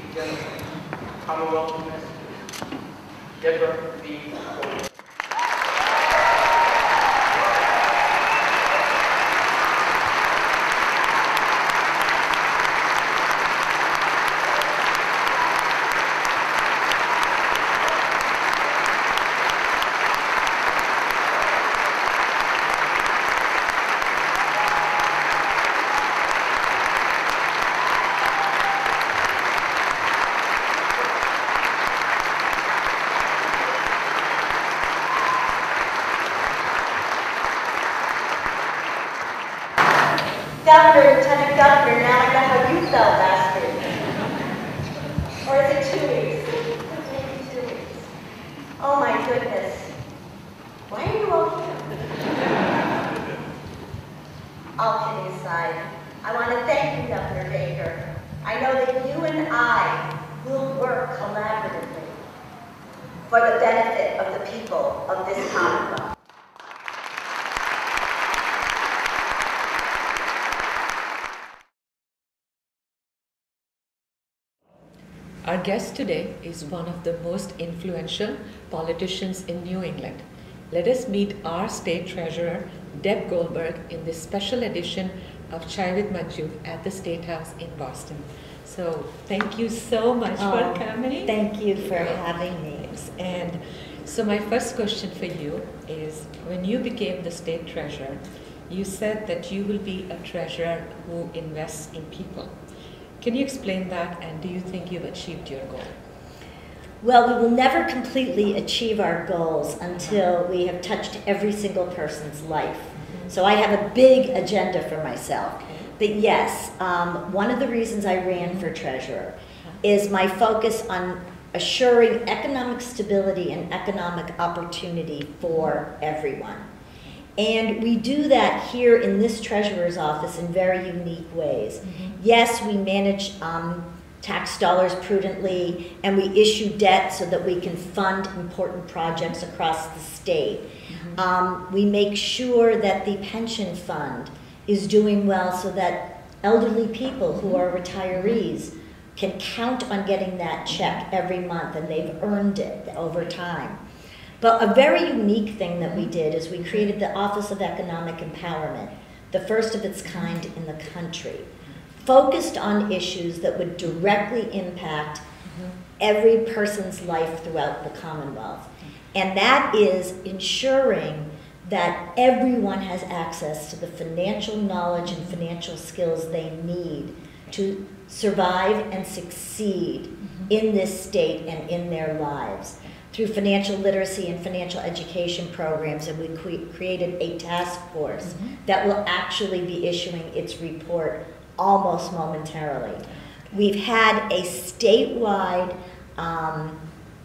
and gentlemen, Commonwealth Minister Deborah B. Goldberg. Governor, Lieutenant Governor, now I know how you felt last week. Or is it 2 weeks? Maybe 2 weeks. Oh my goodness. Why are you all here? All kidding aside, I want to thank you, Governor Baker. I know that you and I will work collaboratively for the benefit of the people of this Commonwealth. Our guest today is one of the most influential politicians in New England. Let us meet our State Treasurer, Deb Goldberg, in this special edition of Chai with Manju at the State House in Boston. So thank you so much for coming. Thank you for having me. And so my first question for you is, when you became the State Treasurer, you said that you will be a treasurer who invests in people. Can you explain that, and do you think you've achieved your goal? Well, we will never completely achieve our goals until we have touched every single person's life. So I have a big agenda for myself. But yes, one of the reasons I ran for treasurer is my focus on assuring economic stability and economic opportunity for everyone. And we do that here in this treasurer's office in very unique ways. Yes, we manage tax dollars prudently, and we issue debt so that we can fund important projects across the state. We make sure that the pension fund is doing well so that elderly people who are retirees can count on getting that check every month, and they've earned it over time. But a very unique thing that we did is we created the Office of Economic Empowerment, the first of its kind in the country, focused on issues that would directly impact every person's life throughout the Commonwealth. And that is ensuring that everyone has access to the financial knowledge and financial skills they need to survive and succeed in this state and in their lives. Through financial literacy and financial education programs, and we created a task force that will actually be issuing its report almost momentarily. We've had a statewide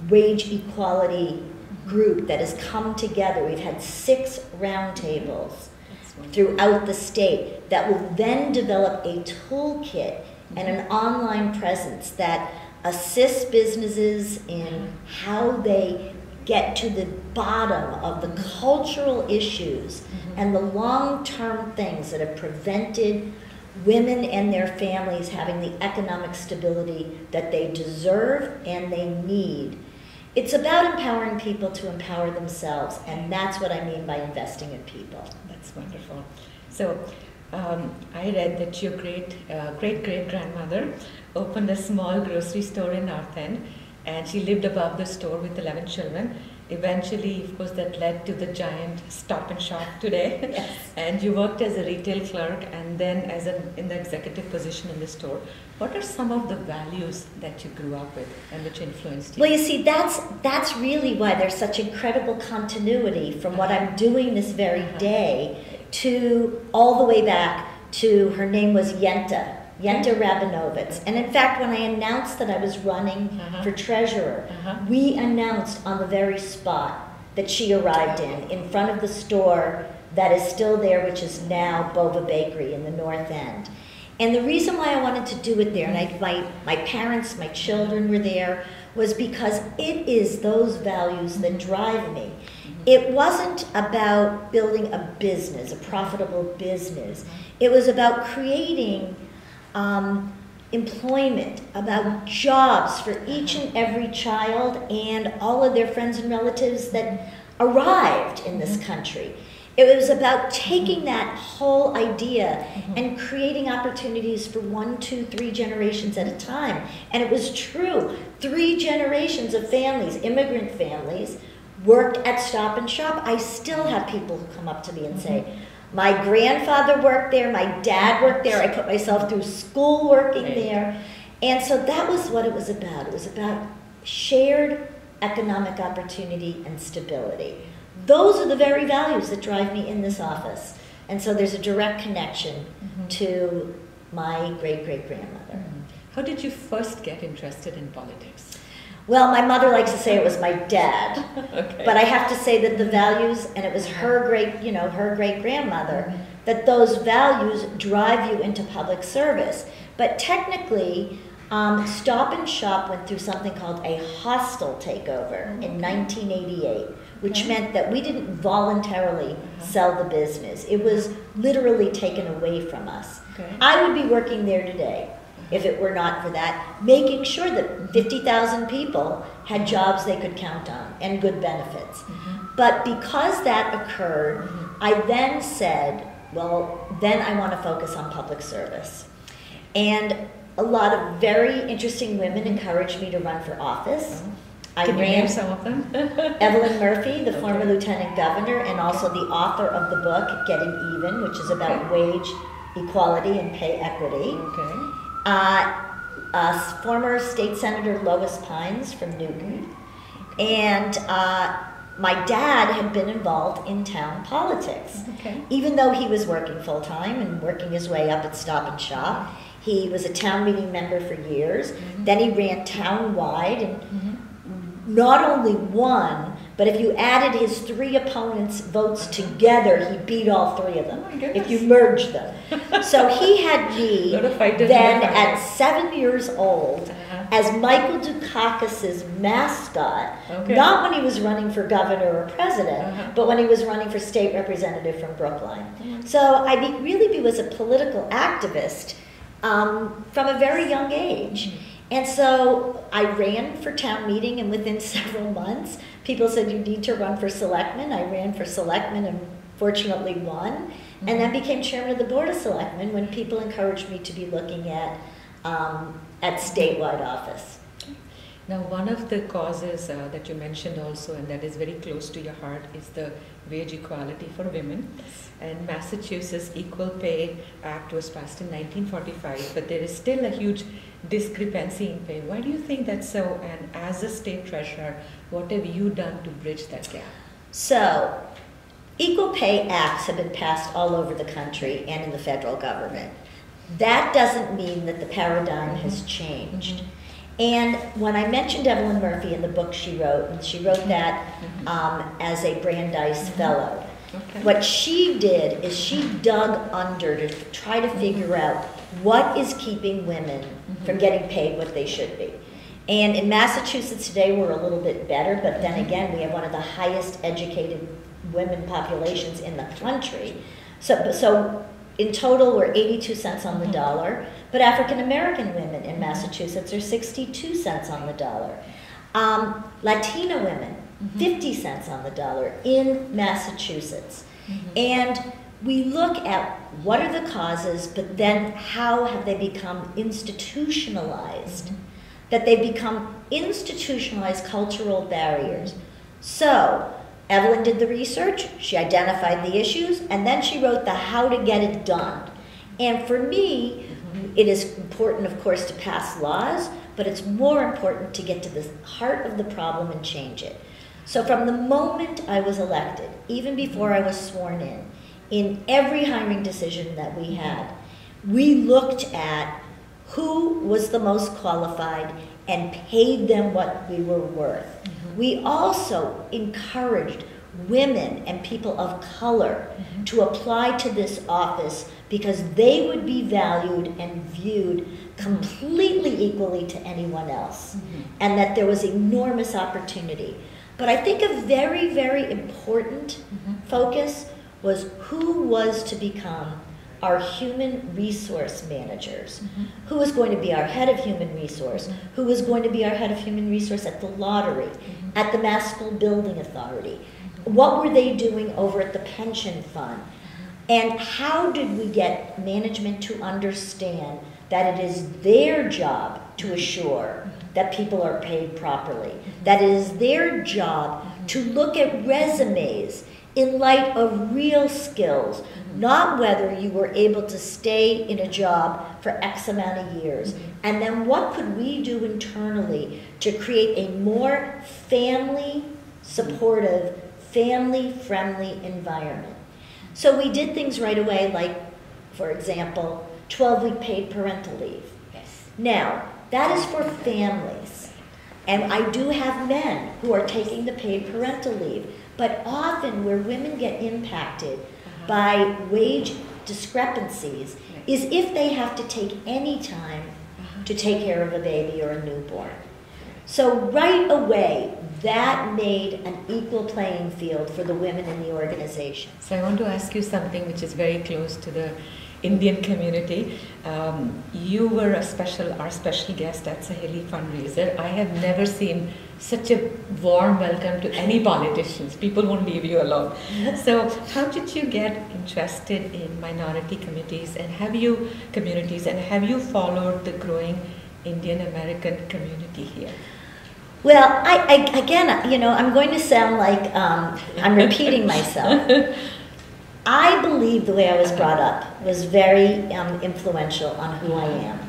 wage equality group that has come together. We've had 6 roundtables throughout the state that will then develop a toolkit and an online presence that assists businesses in how they get to the bottom of the cultural issues and the long-term things that have prevented women and their families having the economic stability that they deserve and they need. It's about empowering people to empower themselves, and that's what I mean by investing in people. That's wonderful. So I read that your great-great-grandmother opened a small grocery store in North End, and she lived above the store with 11 children. Eventually, of course, that led to the giant Stop and Shop today. Yes. And you worked as a retail clerk and then in the executive position in the store. What are some of the values that you grew up with and which influenced you? Well, you see, that's really why there's such incredible continuity from what I'm doing this very day to all the way back to, her name was Yenta Rabinovitz. And in fact, when I announced that I was running for treasurer, we announced on the very spot that she arrived in front of the store that is still there, which is now Bova Bakery in the North End. And the reason why I wanted to do it there, and my parents, my children were there, was because it is those values that drive me. It wasn't about building a business, a profitable business. It was about creating employment, about jobs for each and every child and all of their friends and relatives that arrived in this country. It was about taking that whole idea and creating opportunities for 1, 2, 3 generations at a time. And it was true. 3 generations of families, immigrant families, worked at Stop and Shop. I still have people who come up to me and say, my grandfather worked there, my dad worked there, I put myself through school working there. And so that was what it was about. It was about shared economic opportunity and stability. Those are the very values that drive me in this office. And so there's a direct connection to my great-great-grandmother. How did you first get interested in politics? Well, my mother likes to say it was my dad, Okay. but I have to say that the values, and it was her great-grandmother, that those values drive you into public service. But technically, Stop and Shop went through something called a hostile takeover in 1988, which meant that we didn't voluntarily sell the business. It was literally taken away from us. Okay. I would be working there today if it were not for that, making sure that 50,000 people had jobs they could count on and good benefits. But because that occurred, I then said, well, then I want to focus on public service. And a lot of very interesting women encouraged me to run for office. Can you name some of them? Evelyn Murphy, the former lieutenant governor, and also the author of the book, Getting Even, which is about wage equality and pay equity. Okay. Former State Senator Lois Pines from Newton. And my dad had been involved in town politics. Okay. Even though he was working full-time and working his way up at Stop and Shop, he was a town meeting member for years. Then he ran town-wide and not only won, but if you added his 3 opponents' votes together, he beat all 3 of them, if you merged them. So he had me then at 7 years old as Michael Dukakis's mascot, not when he was running for governor or president, but when he was running for state representative from Brookline. So I really was a political activist from a very young age. And so I ran for town meeting, and within several months, people said, you need to run for selectman. I ran for selectman and fortunately won, and then became chairman of the board of selectmen when people encouraged me to be looking at statewide office. Now, one of the causes that you mentioned also, and that is very close to your heart, is the wage equality for women. And Massachusetts Equal Pay Act was passed in 1945, but there is still a huge discrepancy in pay. Why do you think that's so? And as a state treasurer, what have you done to bridge that gap? So, Equal Pay Acts have been passed all over the country and in the federal government. That doesn't mean that the paradigm has changed. And when I mentioned Evelyn Murphy in the book she wrote, and she wrote that as a Brandeis Fellow, what she did is she dug under to try to figure out what is keeping women from getting paid what they should be. And in Massachusetts today, we're a little bit better, but then again, we have one of the highest educated women populations in the country. So in total, we're 82 cents on the dollar, but African-American women in Massachusetts are 62 cents on the dollar. Latina women, 50 cents on the dollar in Massachusetts. And we look at what are the causes, but then how have they become institutionalized? That they become institutionalized cultural barriers. So, Evelyn did the research, she identified the issues, and then she wrote the how to get it done. And for me, it is important, of course, to pass laws, but it's more important to get to the heart of the problem and change it. So from the moment I was elected, even before I was sworn in every hiring decision that we had, we looked at who was the most qualified and paid them what we were worth. We also encouraged women and people of color to apply to this office because they would be valued and viewed completely equally to anyone else, and that there was enormous opportunity. But I think a very, very important focus was who was to become our human resource managers. Who was going to be our head of human resource? Who was going to be our head of human resource at the lottery, at the Mass School Building Authority? What were they doing over at the pension fund? And how did we get management to understand that it is their job to assure that people are paid properly, that it is their job to look at resumes in light of real skills, not whether you were able to stay in a job for X amount of years. And then what could we do internally to create a more family-supportive, family-friendly environment? So we did things right away, like, for example, 12-week paid parental leave. Now, that is for families. And I do have men who are taking the paid parental leave. But often where women get impacted by wage discrepancies is if they have to take any time to take care of a baby or a newborn. So right away, that made an equal playing field for the women in the organization. So I want to ask you something which is very close to the Indian community. You were our special guest at Saheli fundraiser. I have never seen such a warm welcome to any politicians. People won't leave you alone. So how did you get interested in minority communities, and have you followed the growing Indian American community here? Well, again, I'm going to sound like I'm repeating myself. I believe the way I was brought up was very influential on who I am.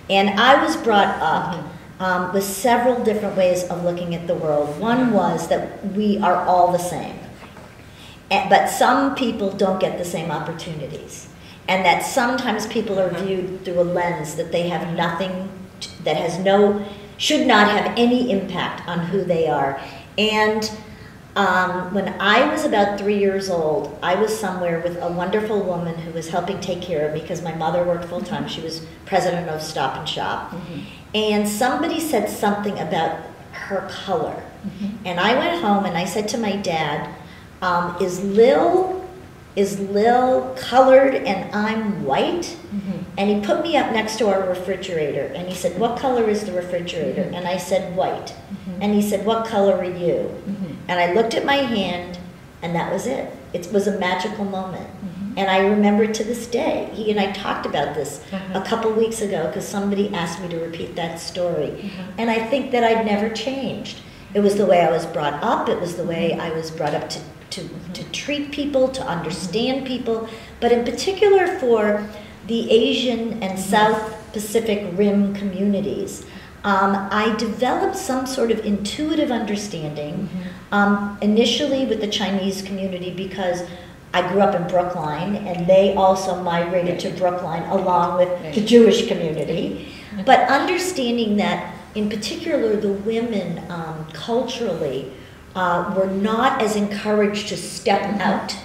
And I was brought up with several different ways of looking at the world. One was that we are all the same. But some people don't get the same opportunities. And that sometimes people are viewed through a lens that they have nothing, that has should not have any impact on who they are. And when I was about 3 years old, I was somewhere with a wonderful woman who was helping take care of me because my mother worked full time. She was president of Stop and Shop. And somebody said something about her color. And I went home and I said to my dad, is Lil colored and I'm white? And he put me up next to our refrigerator and he said, what color is the refrigerator? And I said, white. And he said, what color are you? And I looked at my hand and that was it. It was a magical moment. And I remember to this day, he and I talked about this a couple weeks ago because somebody asked me to repeat that story. And I think that I'd never changed. It was the way I was brought up. It was the way I was brought up to treat people, to understand people, but in particular for the Asian and South Pacific Rim communities. I developed some sort of intuitive understanding, initially with the Chinese community because I grew up in Brookline and they also migrated to Brookline along with the Jewish community. But understanding that in particular the women culturally were not as encouraged to step out.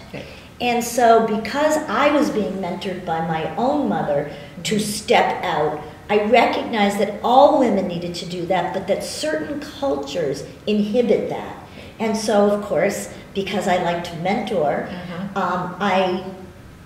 And so because I was being mentored by my own mother to step out, I recognized that all women needed to do that, but that certain cultures inhibit that. And so, of course, because I like to mentor, I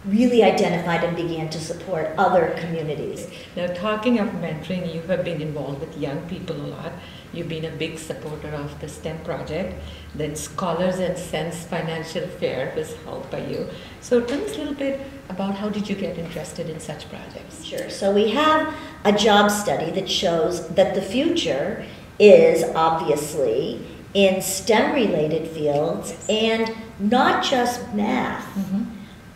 really identified and began to support other communities. Now, talking of mentoring, you have been involved with young people a lot. You've been a big supporter of the STEM project. Then Scholars and Sense Financial Fair was held by you. So tell us a little bit about how did you get interested in such projects? Sure. So we have a job study that shows that the future is obviously in STEM-related fields and not just math,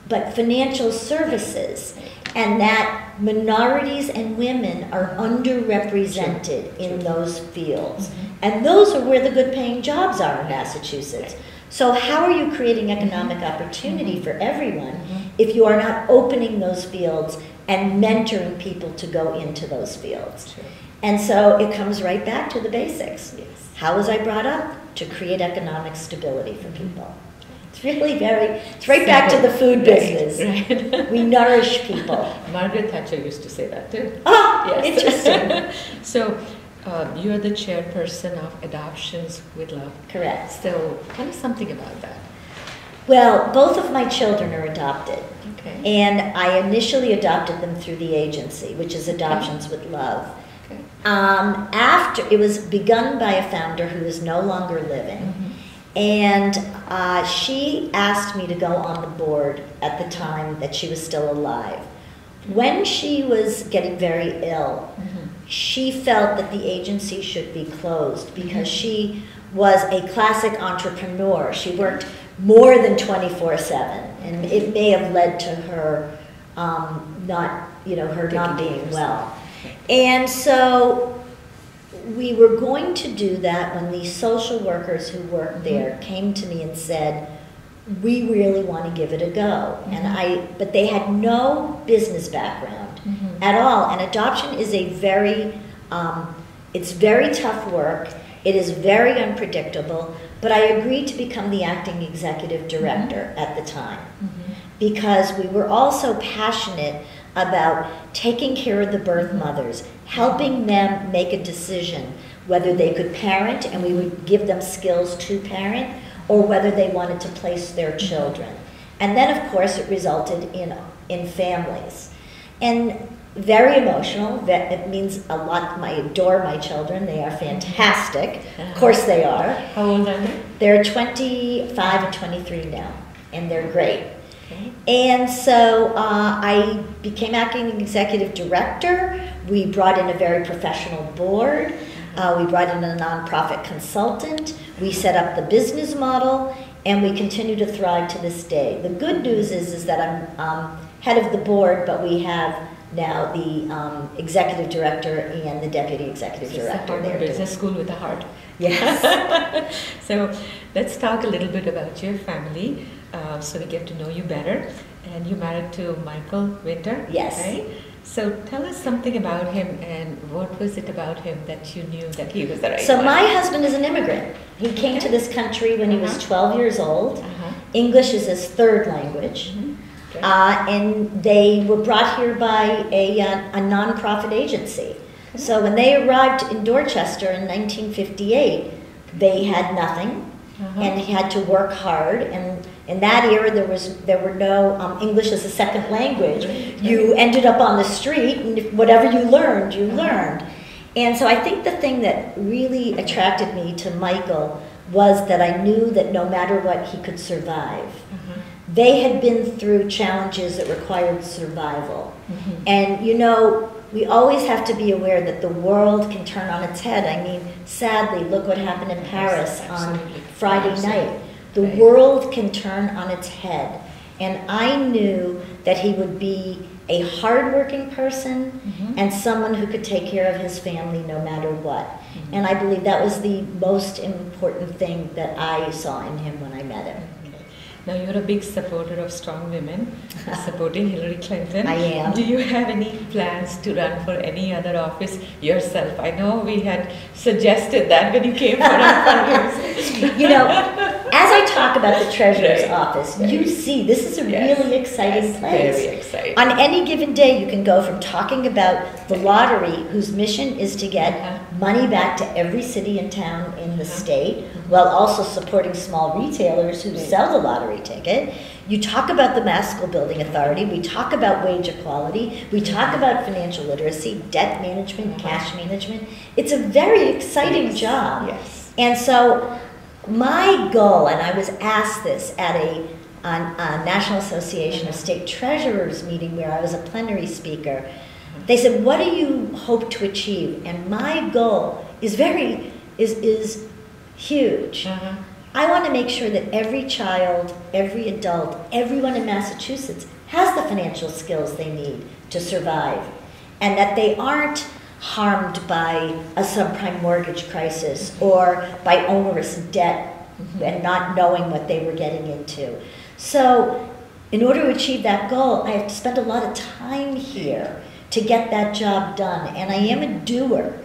but financial services, and that minorities and women are underrepresented in those fields. And those are where the good paying jobs are in Massachusetts. So how are you creating economic opportunity for everyone if you are not opening those fields and mentoring people to go into those fields? And so it comes right back to the basics. How was I brought up? To create economic stability for people. It's really it's right back to the food business. We nourish people. Margaret Thatcher used to say that too. Oh, interesting. So you're the chairperson of Adoptions with Love. Correct. So tell us something about that. Well, both of my children are adopted. Okay. And I initially adopted them through the agency, which is Adoptions with Love. Okay. After, it was begun by a founder who is no longer living. And she asked me to go on the board at the time that she was still alive. When she was getting very ill, she felt that the agency should be closed because she was a classic entrepreneur. She worked more than 24/7, and it may have led to her not being well. And so we were going to do that when the social workers who worked there came to me and said, we really want to give it a go. But they had no business background at all. And adoption is a it's very tough work. It is very unpredictable. But I agreed to become the acting executive director at the time because we were also passionate about taking care of the birth mothers, helping them make a decision whether they could parent, and we would give them skills to parent, or whether they wanted to place their children. And then, of course, it resulted in families. And very emotional. It means a lot. I adore my children. They are fantastic. Of course they are. How old are they? They're 25 and 23 now, and they're great. Okay. And so I became acting executive director. We brought in a very professional board. We brought in a nonprofit consultant. We set up the business model, and we continue to thrive to this day. The good news is that I'm head of the board, but we have now the executive director and the deputy executive director there. Business school with a heart. Yes. So let's talk a little bit about your family, so we get to know you better. And you married to Michael Winter. Yes. Right? So tell us something about him, and what was it about him that you knew that he was the right So one? my husband is an immigrant. He came to this country when he was 12 years old. English is his third language. And they were brought here by a nonprofit agency. So when they arrived in Dorchester in 1958, they had nothing and had to work hard. And in that era, there were no English as a second language. You ended up on the street, and whatever you learned, you learned. And so I think the thing that really attracted me to Michael was that I knew that no matter what, he could survive. They had been through challenges that required survival. And you know, we always have to be aware that the world can turn on its head. I mean, sadly, look what happened in Paris on Friday night. The world can turn on its head. And I knew that he would be a hardworking person and someone who could take care of his family no matter what. And I believe that was the most important thing that I saw in him when I met him. Now you're a big supporter of strong women, supporting Hillary Clinton. I am. Do you have any plans to run for any other office yourself? I know we had suggested that when you came for our fundraising. You know, as I talk about the treasurer's office, you see this is a really exciting place. Very exciting. On any given day, you can go from talking about the lottery, whose mission is to get money back to every city and town in the state, while also supporting small retailers who sell the lottery ticket. You talk about the Mass School Building Authority. We talk about wage equality. We talk about financial literacy, debt management, cash management. It's a very exciting job. Yes. And so my goal, and I was asked this at a National Association of State Treasurers meeting where I was a plenary speaker. They said, what do you hope to achieve? And my goal is is huge. I want to make sure that every child, every adult, everyone in Massachusetts has the financial skills they need to survive, and that they aren't harmed by a subprime mortgage crisis or by onerous debt and not knowing what they were getting into. So in order to achieve that goal, I have to spend a lot of time here to get that job done, and I am a doer.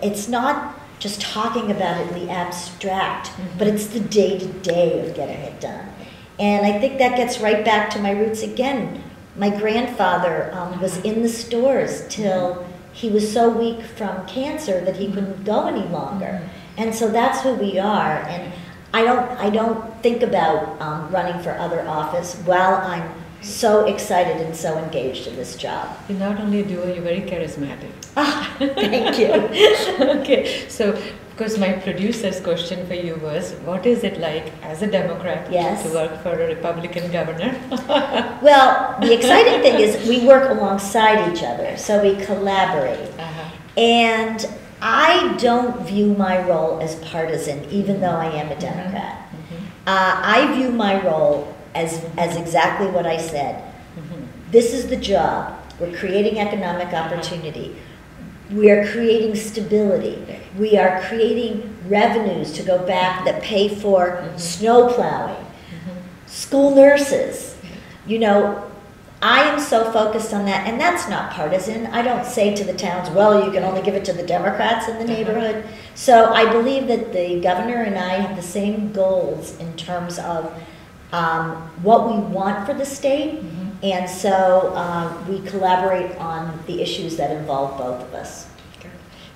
It's not just talking about it in the abstract, but it's the day-to-day of getting it done. And I think that gets right back to my roots again. My grandfather was in the stores till he was so weak from cancer that he couldn't go any longer. And so that's who we are. And I don't think about running for other office while I'm so excited and so engaged in this job. You're not only a doer, you're very charismatic. Ah, thank you. Okay, so of course my producer's question for you was, what is it like as a Democrat Yes. to work for a Republican governor? Well, the exciting thing is we work alongside each other, so we collaborate. And I don't view my role as partisan, even though I am a Democrat. I view my role as exactly what I said. This is the job. We're creating economic opportunity. We are creating stability. We are creating revenues to go back that pay for snow plowing, school nurses. You know, I am so focused on that, and that's not partisan. I don't say to the towns, well, you can only give it to the Democrats in the neighborhood. So I believe that the governor and I have the same goals in terms of what we want for the state, and so we collaborate on the issues that involve both of us.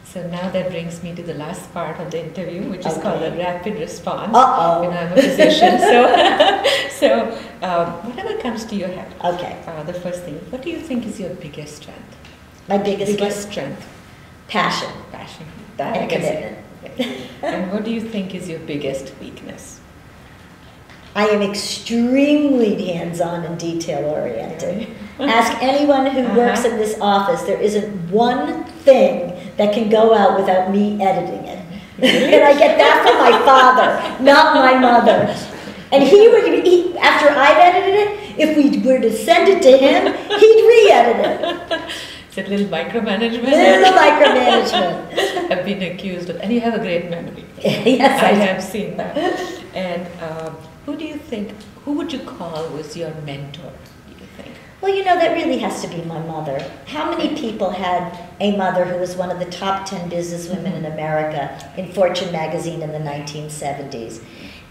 So now that brings me to the last part of the interview, which is called a rapid response. Uh-oh. And I'm a physician, so whatever comes to your head. Okay. The first thing, what do you think is your biggest strength? My biggest strength? Passion. Passion. And commitment. And what do you think is your biggest weakness? I am extremely hands-on and detail-oriented. Ask anyone who works in this office, there isn't one thing that can go out without me editing it. And I get that from my father, not my mother. And after I've edited it, if we were to send it to him, he'd re-edit it. It's a little micromanagement. Little micromanagement. I've been accused of, and you have a great memory. Yes, I have seen that. And who would you call was your mentor, do you think? Well, you know, that really has to be my mother. How many people had a mother who was one of the top 10 businesswomen in America in Fortune magazine in the 1970s?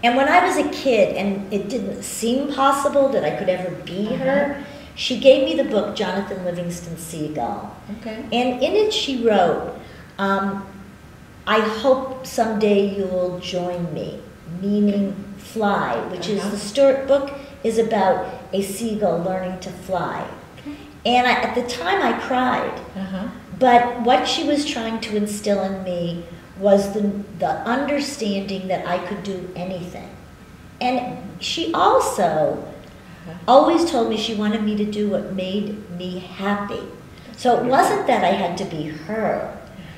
And when I was a kid, and it didn't seem possible that I could ever be her, she gave me the book Jonathan Livingston Seagull. Okay. And in it she wrote, I hope someday you'll join me, meaning fly, which is the book is about a seagull learning to fly. And at the time I cried, but what she was trying to instill in me was the understanding that I could do anything. And she also always told me she wanted me to do what made me happy. So it wasn't that I had to be her,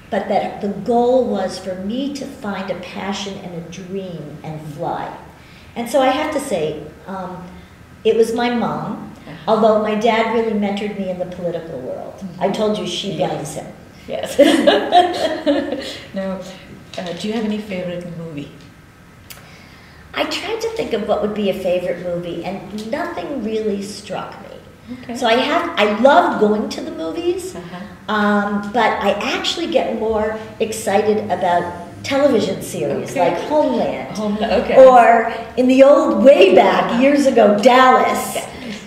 but that the goal was for me to find a passion and a dream and fly. And so I have to say, it was my mom, although my dad really mentored me in the political world. I told you she blames him. Yes. Now, do you have any favorite movie? I tried to think of what would be a favorite movie, and nothing really struck me. Okay. So I love going to the movies, but I actually get more excited about television series like Homeland, or in the old way back years ago, Dallas,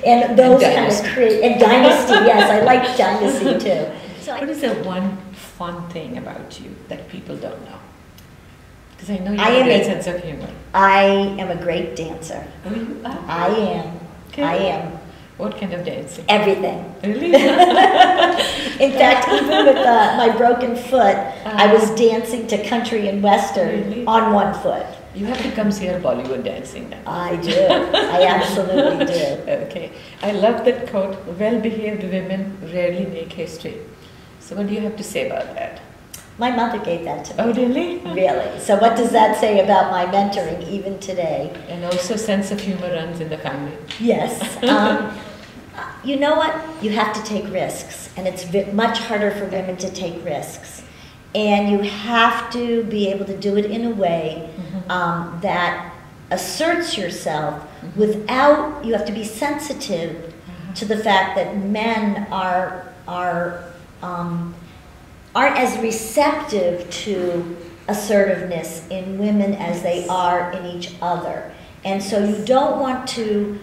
and those kind of and Dynasty. Yes, I like Dynasty too. So what is the one fun thing about you that people don't know? Because I know you have a great sense of humor. I am a great dancer. Oh, you are? I am. Okay. I am. What kind of dancing? Everything. Really? In fact, even with my broken foot, I was dancing to country and western on one foot. You have to come see our Bollywood dancing then. I do. I absolutely do. Okay. I love that quote, well-behaved women rarely make history. So what do you have to say about that? My mother gave that to me. Oh, really? Really. So what does that say about my mentoring even today? And also sense of humor runs in the family. Yes. You know what? You have to take risks, and it's much harder for women to take risks. And you have to be able to do it in a way that asserts yourself without, you have to be sensitive to the fact that men aren't as receptive to assertiveness in women as they are in each other. And so you don't want to,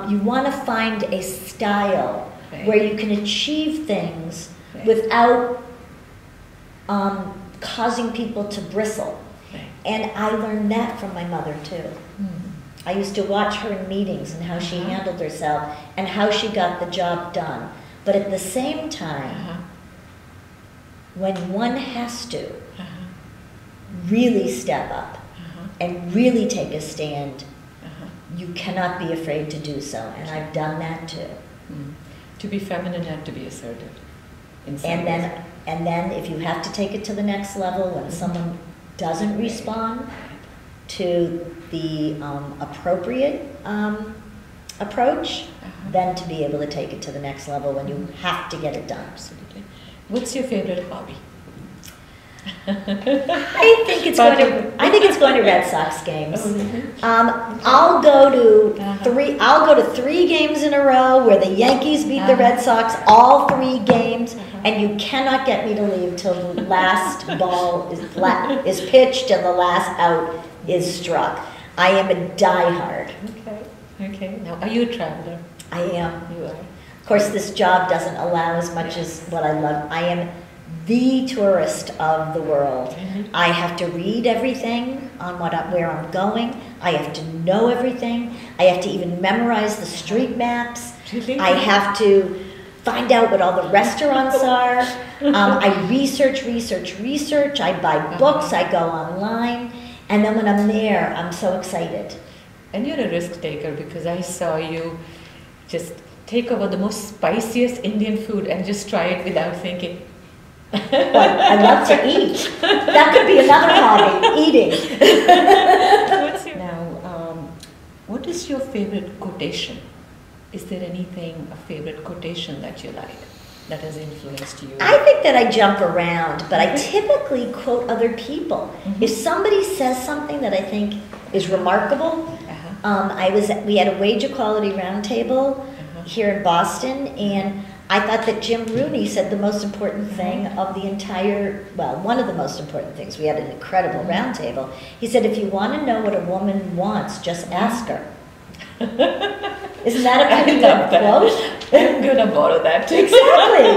you want to find a style where you can achieve things without causing people to bristle. And I learned that from my mother too. I used to watch her in meetings and how she handled herself and how she got the job done. But at the same time, when one has to really step up and really take a stand, you cannot be afraid to do so. And I've done that too. To be feminine and to be assertive. And then if you have to take it to the next level, when someone doesn't respond to the appropriate approach, then to be able to take it to the next level when you have to get it done. Absolutely. What's your favorite hobby? I think it's going to Red Sox games. I'll go to three games in a row where the Yankees beat the Red Sox, all 3 games, and you cannot get me to leave till the last ball is pitched and the last out is struck. I am a diehard. Okay. Now, are you a traveler? I am. You are. Of course, this job doesn't allow as much as what I love. I am the tourist of the world. I have to read everything on where I'm going. I have to know everything. I have to even memorize the street maps. I have to find out what all the restaurants are. I research. I buy books. I go online. And then when I'm there, I'm so excited. And you're a risk taker, because I saw you just take over the most spiciest Indian food and just try it without thinking. Well, I love to eat. That could be another hobby, eating. What is your favorite quotation? Is there anything, a favorite quotation that you like, that has influenced you? I think that I jump around, but I typically quote other people. If somebody says something that I think is remarkable, we had a wage equality roundtable here in Boston, and I thought that Jim Rooney said the most important thing of the entire, one of the most important things. We had an incredible roundtable. He said, if you want to know what a woman wants, just ask her. Isn't that a pretty good quote? I'm going to borrow that. Exactly.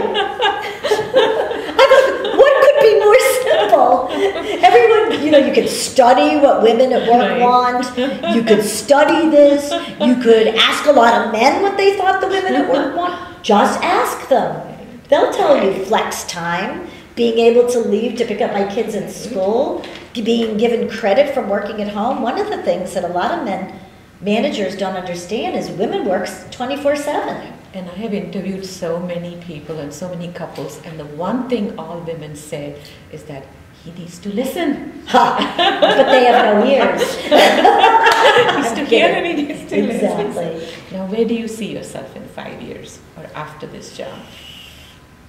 I thought, what could be more simple? Everyone, you could study what women at work want. You could study this. You could ask a lot of men what they thought the women at work want. Just ask them. They'll tell you flex time, being able to leave to pick up my kids in school, being given credit from working at home. One of the things that a lot of managers don't understand is women work 24/7. And I have interviewed so many people and so many couples, and the one thing all women say is that he needs to listen. But they have no ears. He needs to hear and he needs to listen. Exactly. Now, where do you see yourself in 5 years or after this job?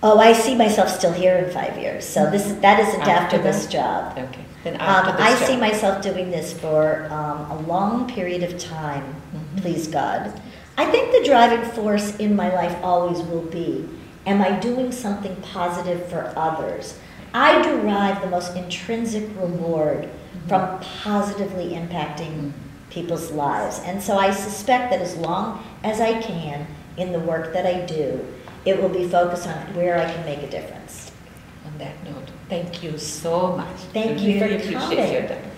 Oh, I see myself still here in 5 years. So that isn't after this job. Okay. Then after this I job. see myself doing this for a long period of time, please God. I think the driving force in my life always will be, am I doing something positive for others? I derive the most intrinsic reward from positively impacting people's lives. And so I suspect that as long as I can in the work that I do, it will be focused on where I can make a difference. On that note, thank you so much. Thank you for really appreciate your coming. time.